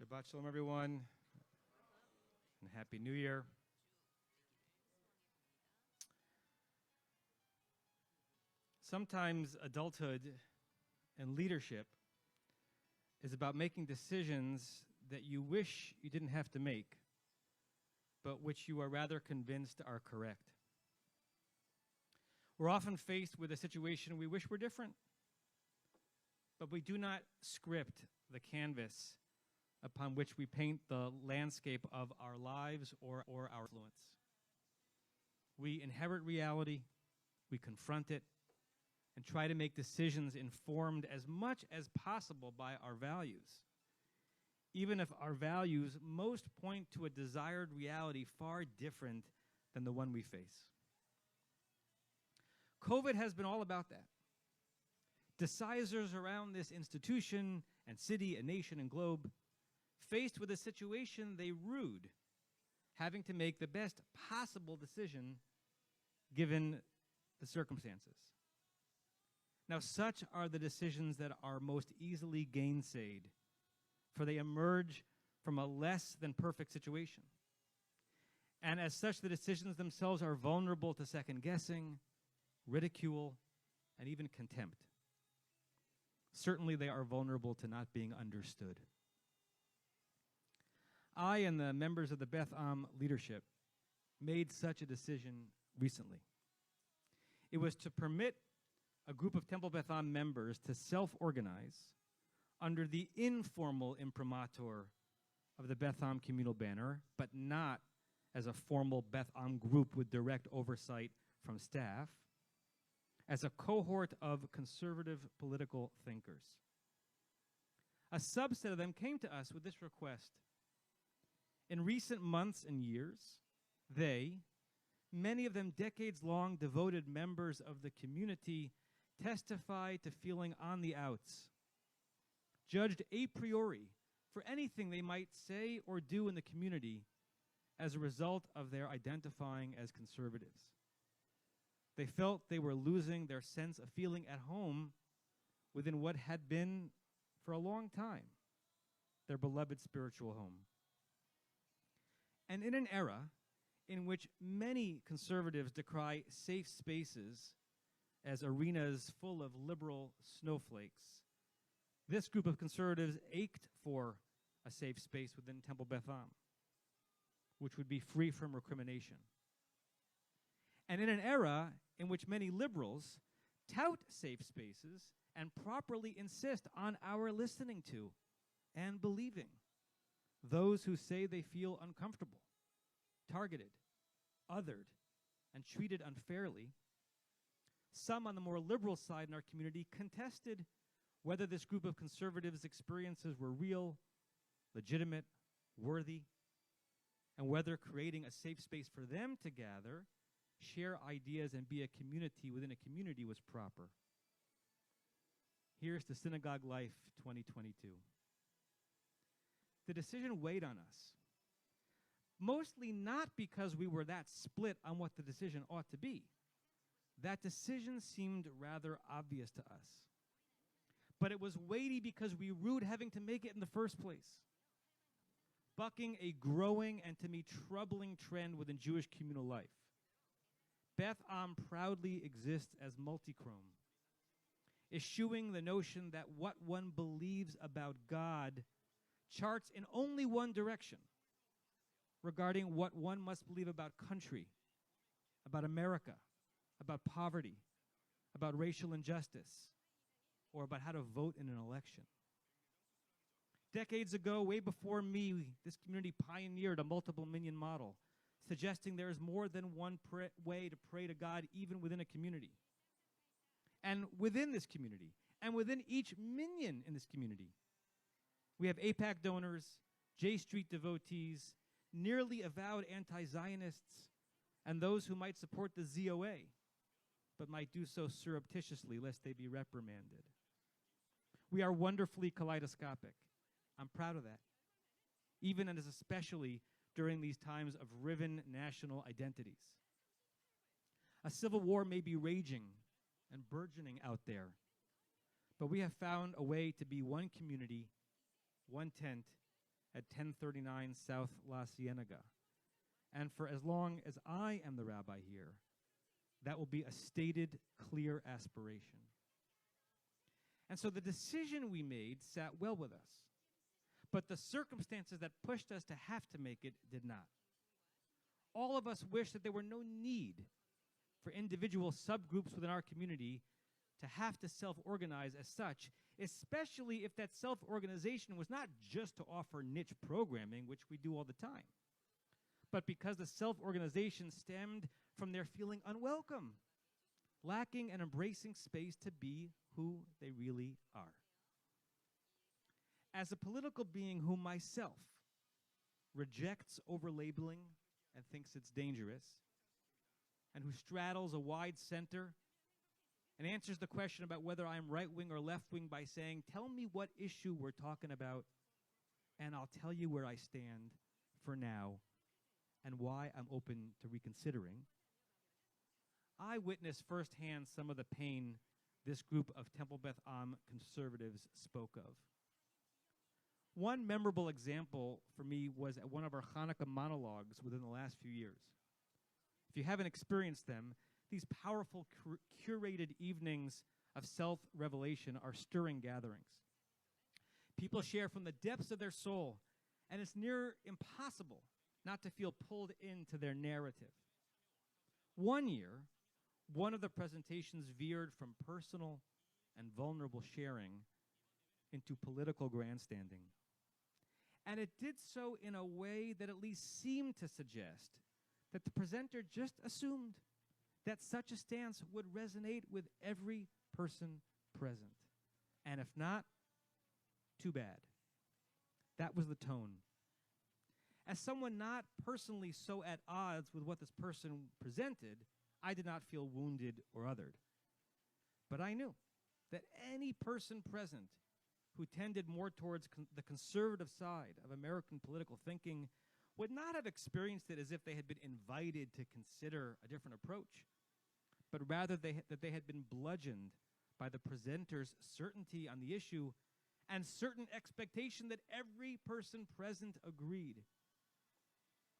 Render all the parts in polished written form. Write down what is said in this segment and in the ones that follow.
Shabbat Shalom, everyone, and Happy New Year. Sometimes adulthood and leadership is about making decisions that you wish you didn't have to make, but which you are rather convinced are correct. We're often faced with a situation we wish were different, but we do not script the canvas upon which we paint the landscape of our lives or our influence. We inherit reality, we confront it, and try to make decisions informed as much as possible by our values, even if our values most point to a desired reality far different than the one we face. COVID has been all about that. Decisors around this institution and city and nation and globe, faced with a situation they rued, having to make the best possible decision given the circumstances. Now, such are the decisions that are most easily gainsayed, for they emerge from a less than perfect situation. And as such, the decisions themselves are vulnerable to second guessing, ridicule, and even contempt. Certainly, they are vulnerable to not being understood. I and the members of the Beth leadership made such a decision recently. It was to permit a group of Temple Beth members to self-organize under the informal imprimatur of the Beth communal banner, but not as a formal Beth group with direct oversight from staff, as a cohort of conservative political thinkers. A subset of them came to us with this request. In recent months and years, they, many of them decades-long devoted members of the community, testify to feeling on the outs, judged a priori for anything they might say or do in the community as a result of their identifying as conservatives. They felt they were losing their sense of feeling at home within what had been, for a long time, their beloved spiritual home. And in an era in which many conservatives decry safe spaces as arenas full of liberal snowflakes, this group of conservatives ached for a safe space within Temple Beth which would be free from recrimination. And in an era in which many liberals tout safe spaces and properly insist on our listening to and believing those who say they feel uncomfortable, targeted, othered, and treated unfairly, some on the more liberal side in our community contested whether this group of conservatives' experiences were real, legitimate, worthy, and whether creating a safe space for them to gather, share ideas, and be a community within a community was proper. Here's the Synagogue Life 2022. The decision weighed on us, mostly not because we were that split on what the decision ought to be. That decision seemed rather obvious to us. But it was weighty because we rued having to make it in the first place, bucking a growing and, to me, troubling trend within Jewish communal life. Beth proudly exists as multichrome, eschewing the notion that what one believes about God charts in only one direction regarding what one must believe about country, about America, about poverty, about racial injustice, or about how to vote in an election. Decades ago, way before me, this community pioneered a multiple minyan model, suggesting there is more than one way to pray to God, even within a community. And within this community, and within each minyan in this community, we have AIPAC donors, J Street devotees, nearly avowed anti-Zionists, and those who might support the ZOA, but might do so surreptitiously lest they be reprimanded. We are wonderfully kaleidoscopic. I'm proud of that, even and especially during these times of riven national identities. A civil war may be raging and burgeoning out there, but we have found a way to be one community, one tent, at 1039 South La Cienega. And for as long as I am the rabbi here, that will be a stated, clear aspiration. And so the decision we made sat well with us. But the circumstances that pushed us to have to make it did not. All of us wish that there were no need for individual subgroups within our community to have to self-organize as such, especially if that self-organization was not just to offer niche programming, which we do all the time, but because the self-organization stemmed from their feeling unwelcome, lacking and embracing space to be who they really are. As a political being who myself rejects over-labeling and thinks it's dangerous, and who straddles a wide center and answers the question about whether I'm right-wing or left-wing by saying, tell me what issue we're talking about, and I'll tell you where I stand for now and why I'm open to reconsidering, I witnessed firsthand some of the pain this group of Temple Beth Am conservatives spoke of. One memorable example for me was at one of our Hanukkah monologues within the last few years. If you haven't experienced them, these powerful curated evenings of self-revelation are stirring gatherings. People share from the depths of their soul, and it's near impossible not to feel pulled into their narrative. One year, one of the presentations veered from personal and vulnerable sharing into political grandstanding. And it did so in a way that at least seemed to suggest that the presenter just assumed that such a stance would resonate with every person present. And if not, too bad. That was the tone. As someone not personally so at odds with what this person presented, I did not feel wounded or othered. But I knew that any person present who tended more towards the conservative side of American political thinking would not have experienced it as if they had been invited to consider a different approach, but rather that they had been bludgeoned by the presenter's certainty on the issue and certain expectation that every person present agreed.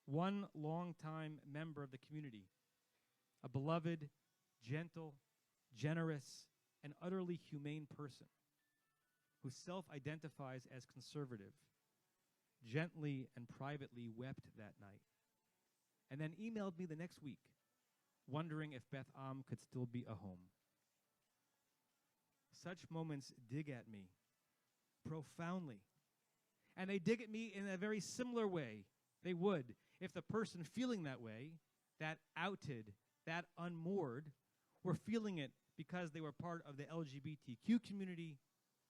One longtime member of the community, a beloved, gentle, generous, and utterly humane person who self-identifies as conservative, gently and privately wept that night, and then emailed me the next week, wondering if Beth Am could still be a home. Such moments dig at me profoundly, and they dig at me in a very similar way they would if the person feeling that way, that outed, that unmoored, were feeling it because they were part of the LGBTQ community,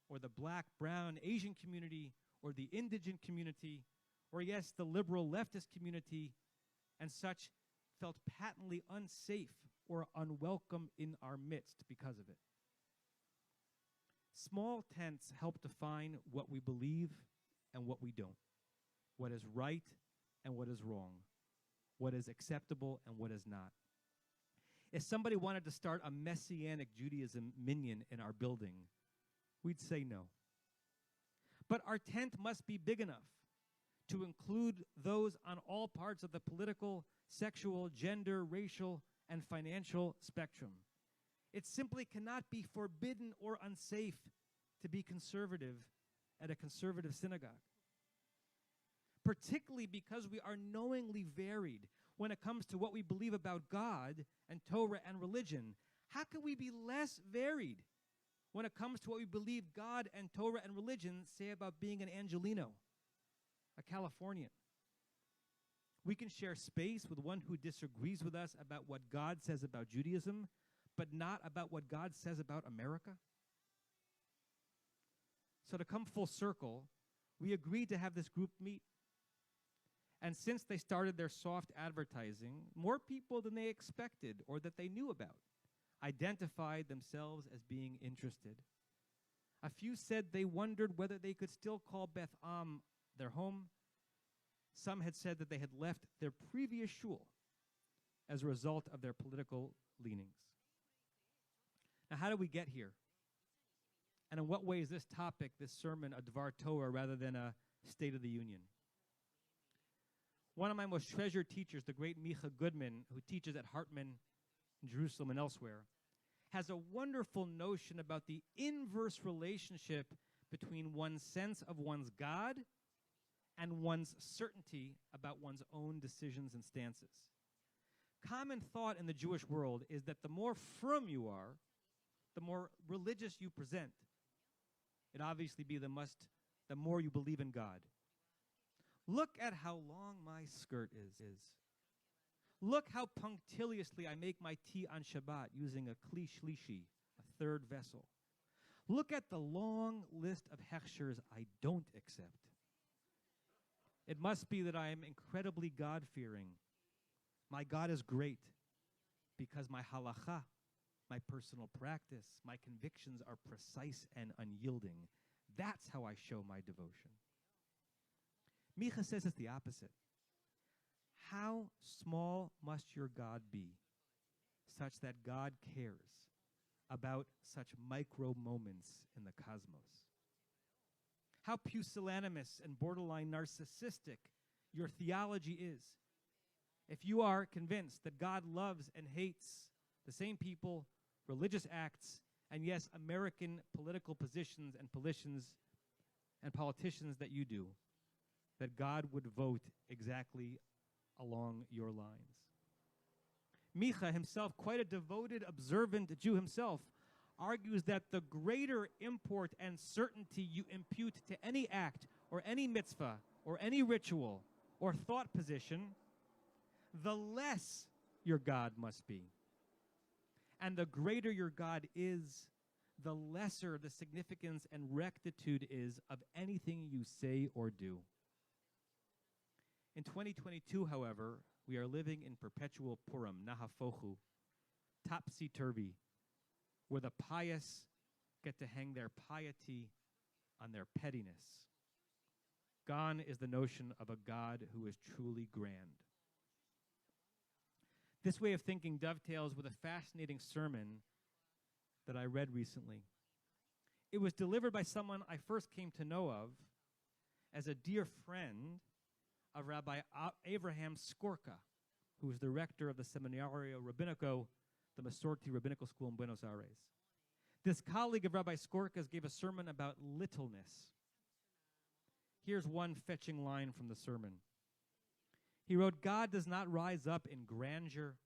or the Black, Brown, Asian community, or the indigent community, or yes, the liberal leftist community, and such felt patently unsafe or unwelcome in our midst because of it. Small tents help define what we believe and what we don't, what is right and what is wrong, what is acceptable and what is not. If somebody wanted to start a Messianic Judaism minyan in our building, we'd say no. But our tent must be big enough to include those on all parts of the political, sexual, gender, racial, and financial spectrum. It simply cannot be forbidden or unsafe to be conservative at a conservative synagogue, particularly because we are knowingly varied when it comes to what we believe about God and Torah and religion. How can we be less varied when it comes to what we believe God and Torah and religion say about being an Angelino, a Californian? We can share space with one who disagrees with us about what God says about Judaism, but not about what God says about America. So to come full circle, we agreed to have this group meet. And since they started their soft advertising, more people than they expected or that they knew about identified themselves as being interested. A few said they wondered whether they could still call Beth Am their home. Some had said that they had left their previous shul as a result of their political leanings. Now, how did we get here? And in what way is this topic, this sermon, a Dvar Torah rather than a State of the Union. One of my most treasured teachers, the great Micha Goodman, who teaches at Hartman in Jerusalem and elsewhere, has a wonderful notion about the inverse relationship between one's sense of one's God and one's certainty about one's own decisions and stances. Common thought in the Jewish world is that the more firm you are, the more religious you present. It obviously be the more you believe in God. Look at how long my skirt is. Look how punctiliously I make my tea on Shabbat using a kli shlishi, a third vessel. Look at the long list of hechshers I don't accept. It must be that I am incredibly God-fearing. My God is great because my halacha, my personal practice, my convictions are precise and unyielding. That's how I show my devotion. Micha says it's the opposite. How small must your God be such that God cares about such micro moments in the cosmos? How pusillanimous and borderline narcissistic your theology is if you are convinced that God loves and hates the same people, religious acts, and yes, American political positions and politicians that you do, that God would vote exactly along your lines. Micha himself, quite a devoted, observant Jew himself, argues that the greater import and certainty you impute to any act or any mitzvah or any ritual or thought position, the less your God must be. And the greater your God is, the lesser the significance and rectitude is of anything you say or do. In 2022, however, we are living in perpetual Purim, Nahafochu, topsy-turvy, where the pious get to hang their piety on their pettiness. Gone is the notion of a God who is truly grand. This way of thinking dovetails with a fascinating sermon that I read recently. It was delivered by someone I first came to know of as a dear friend of Rabbi Abraham Skorka, who is the rector of the Seminario Rabbinico, the Masorti Rabbinical School in Buenos Aires. This colleague of Rabbi Skorka's gave a sermon about littleness. Here's one fetching line from the sermon. He wrote, God does not rise up in grandeur,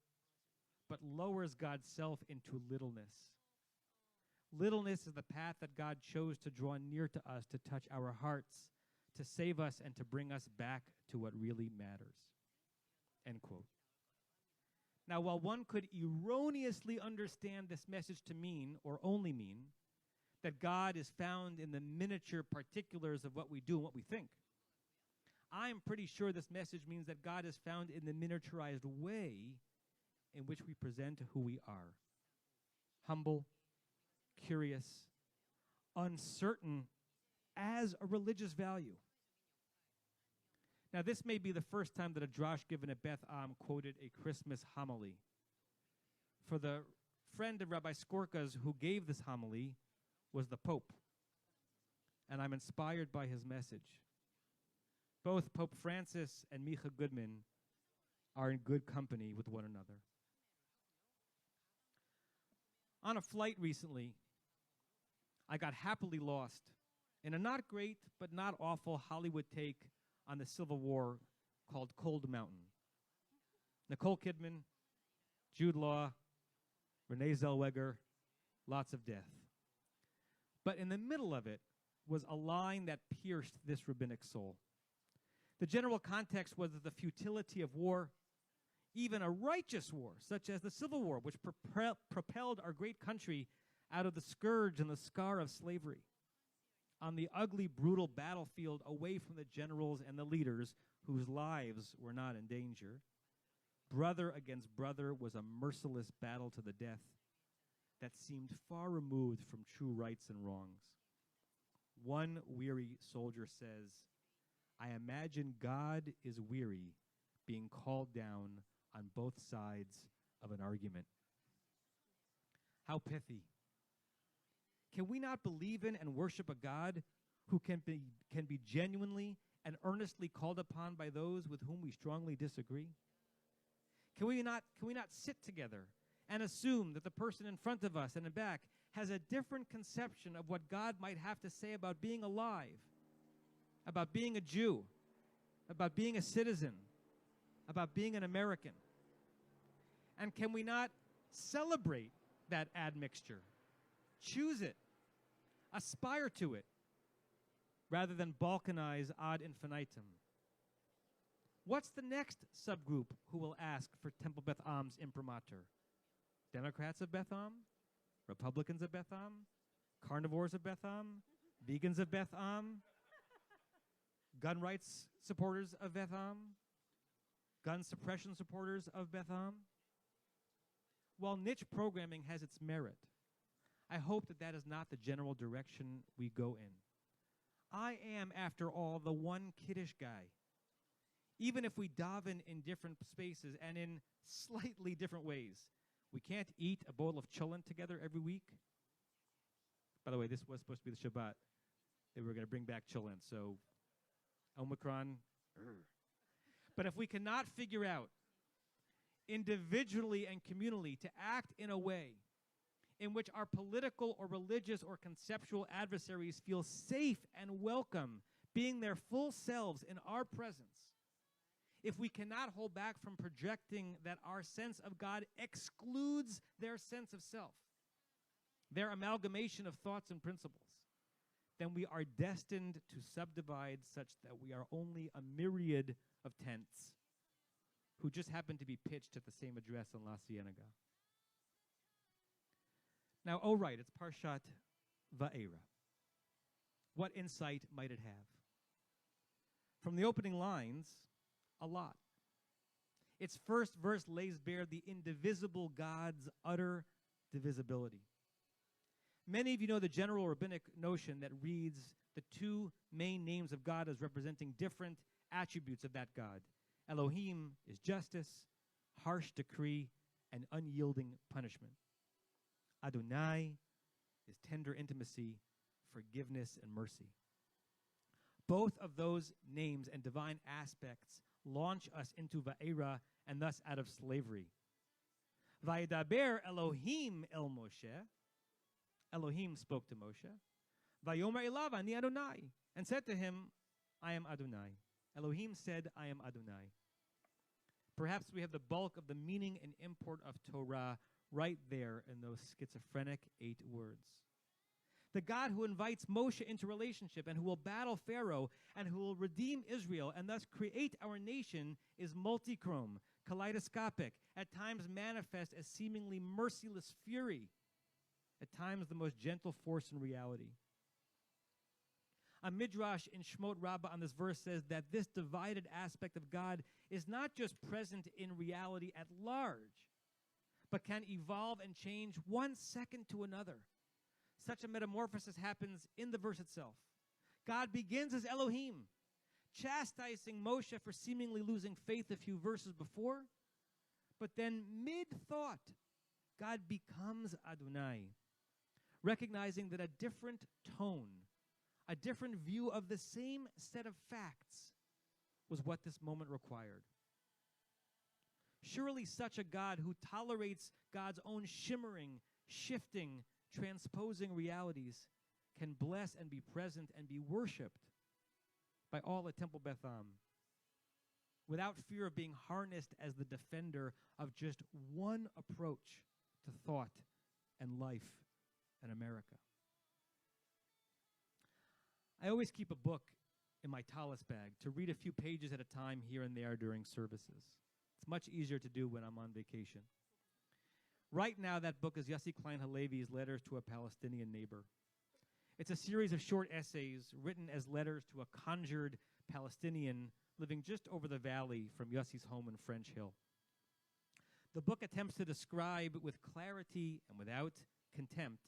but lowers God's self into littleness. Littleness is the path that God chose to draw near to us, to touch our hearts, to save us, and to bring us back to what really matters. End quote. Now, while one could erroneously understand this message to mean, or only mean, that God is found in the miniature particulars of what we do and what we think, I'm pretty sure this message means that God is found in the miniaturized way in which we present who we are. Humble, curious, uncertain as a religious value. Now, this may be the first time that a drash given at Beth Am quoted a Christmas homily. For the friend of Rabbi Skorka's who gave this homily was the Pope, and I'm inspired by his message. Both Pope Francis and Micha Goodman are in good company with one another. On a flight recently, I got happily lost in a not great but not awful Hollywood take on the Civil War called Cold Mountain. Nicole Kidman, Jude Law, Renee Zellweger, lots of death. But in the middle of it was a line that pierced this rabbinic soul. The general context was the futility of war, even a righteous war, such as the Civil War, which propelled our great country out of the scourge and the scar of slavery, on the ugly, brutal battlefield away from the generals and the leaders whose lives were not in danger. Brother against brother was a merciless battle to the death that seemed far removed from true rights and wrongs. One weary soldier says, I imagine God is weary being called down on both sides of an argument. How pithy. Can we not believe in and worship a God who can be genuinely and earnestly called upon by those with whom we strongly disagree? Can we not sit together and assume that the person in front of us and in back has a different conception of what God might have to say about being alive, about being a Jew, about being a citizen, about being an American? And can we not celebrate that admixture, choose it, aspire to it, rather than balkanize ad infinitum? What's the next subgroup who will ask for Temple Beth Am's imprimatur? Democrats of Beth Am? Republicans of Beth Am? Carnivores of Beth Am? Vegans of Beth Am? Gun rights supporters of Beth Am? Gun suppression supporters of Beth Am? While niche programming has its merit, I hope that that is not the general direction we go in. I am, after all, the one Kiddush guy. Even if we daven in different spaces and in slightly different ways, we can't eat a bowl of cholent together every week. By the way, this was supposed to be the Shabbat. They were going to bring back cholent, so Omicron. But if we cannot figure out individually and communally to act in a way in which our political or religious or conceptual adversaries feel safe and welcome being their full selves in our presence, if we cannot hold back from projecting that our sense of God excludes their sense of self, their amalgamation of thoughts and principles, then we are destined to subdivide such that we are only a myriad of tents who just happen to be pitched at the same address in La Cienega. Now, oh right, it's Parshat Va'era. What insight might it have? From the opening lines, a lot. Its first verse lays bare the indivisible God's utter divisibility. Many of you know the general rabbinic notion that reads the two main names of God as representing different attributes of that God. Elohim is justice, harsh decree, and unyielding punishment. Adonai is tender intimacy, forgiveness, and mercy. Both of those names and divine aspects launch us into Va'era and thus out of slavery. Vayedaber Elohim el Moshe. Elohim spoke to Moshe. Vayomer elav ani Adonai, and said to him, I am Adonai. Elohim said, I am Adonai. Perhaps we have the bulk of the meaning and import of Torah right there in those schizophrenic 8 words. The God who invites Moshe into relationship and who will battle Pharaoh and who will redeem Israel and thus create our nation is multichrome, kaleidoscopic, at times manifest as seemingly merciless fury, at times the most gentle force in reality. A midrash in Shemot Rabbah on this verse says that this divided aspect of God is not just present in reality at large, but can evolve and change one second to another. Such a metamorphosis happens in the verse itself. God begins as Elohim, chastising Moshe for seemingly losing faith a few verses before, but then mid-thought, God becomes Adonai, recognizing that a different tone, a different view of the same set of facts was what this moment required. Surely such a God who tolerates God's own shimmering, shifting, transposing realities can bless and be present and be worshipped by all at Temple Beth Am without fear of being harnessed as the defender of just one approach to thought and life in America. I always keep a book in my tallis bag to read a few pages at a time here and there during services. It's much easier to do when I'm on vacation. Right now, that book is Yossi Klein Halevi's Letters to a Palestinian Neighbor. It's a series of short essays written as letters to a conjured Palestinian living just over the valley from Yossi's home in French Hill. The book attempts to describe with clarity and without contempt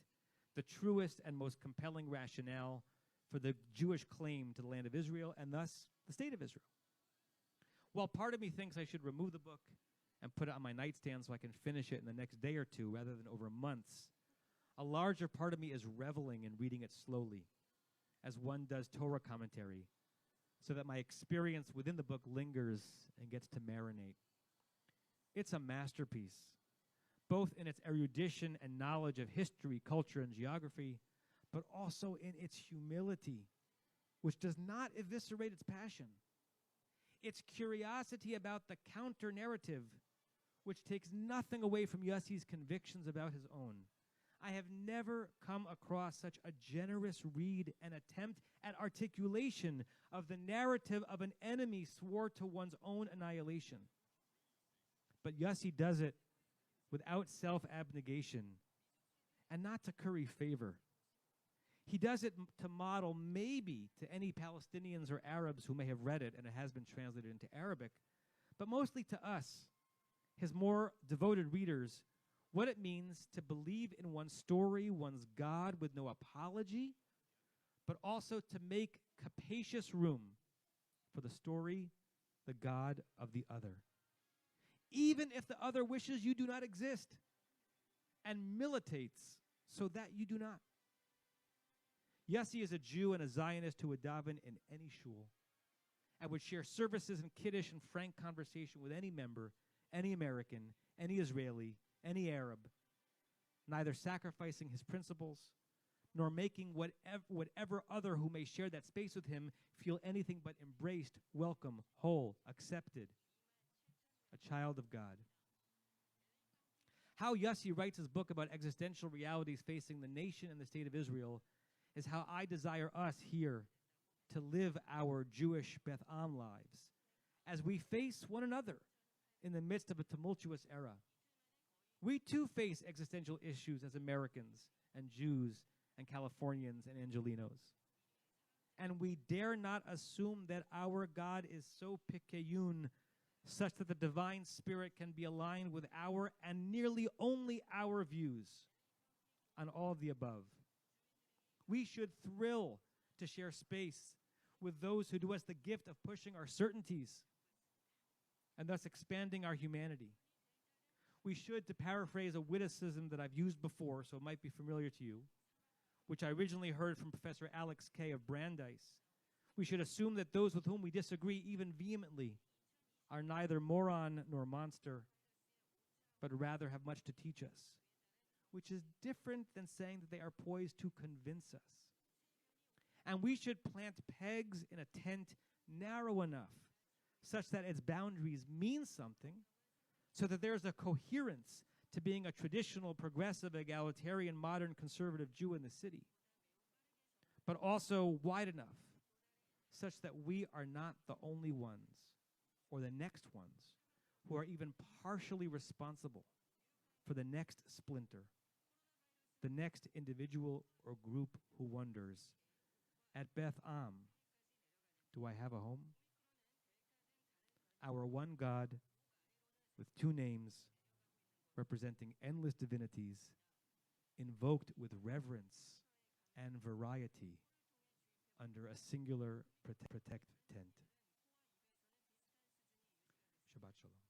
the truest and most compelling rationale for the Jewish claim to the land of Israel and thus the state of Israel. While part of me thinks I should remove the book and put it on my nightstand so I can finish it in the next day or two rather than over months, a larger part of me is reveling in reading it slowly as one does Torah commentary, so that my experience within the book lingers and gets to marinate. It's a masterpiece, both in its erudition and knowledge of history, culture, and geography, but also in its humility, which does not eviscerate its passion. Its curiosity about the counter-narrative, which takes nothing away from Yossi's convictions about his own. I have never come across such a generous read and attempt at articulation of the narrative of an enemy swore to one's own annihilation. But Yossi does it without self-abnegation and not to curry favor. He does it to model maybe to any Palestinians or Arabs who may have read it, and it has been translated into Arabic, but mostly to us, his more devoted readers, what it means to believe in one's story, one's God, with no apology, but also to make capacious room for the story, the God of the other, even if the other wishes you do not exist, and militates so that you do not. Yossi is a Jew and a Zionist who would daven in any shul and would share services and kiddush and frank conversation with any member, any American, any Israeli, any Arab, neither sacrificing his principles nor making whatever other who may share that space with him feel anything but embraced, welcome, whole, accepted, a child of God. How Yossi writes his book about existential realities facing the nation and the state of Israel is how I desire us here to live our Jewish Beth Am lives as we face one another in the midst of a tumultuous era. We too face existential issues as Americans and Jews and Californians and Angelinos. And we dare not assume that our God is so picayune such that the divine spirit can be aligned with our and nearly only our views on all of the above. We should thrill to share space with those who do us the gift of pushing our certainties and thus expanding our humanity. We should, to paraphrase a witticism that I've used before, so it might be familiar to you, which I originally heard from Professor Alex Kay of Brandeis, we should assume that those with whom we disagree even vehemently are neither moron nor monster, but rather have much to teach us, which is different than saying that they are poised to convince us. And we should plant pegs in a tent narrow enough such that its boundaries mean something, so that there's a coherence to being a traditional, progressive, egalitarian, modern, conservative Jew in the city, but also wide enough such that we are not the only ones or the next ones who are even partially responsible for the next splinter, the next individual or group who wonders, at Beth Am, do I have a home? Our one God with two names representing endless divinities, invoked with reverence and variety under a singular protect tent. Shabbat Shalom.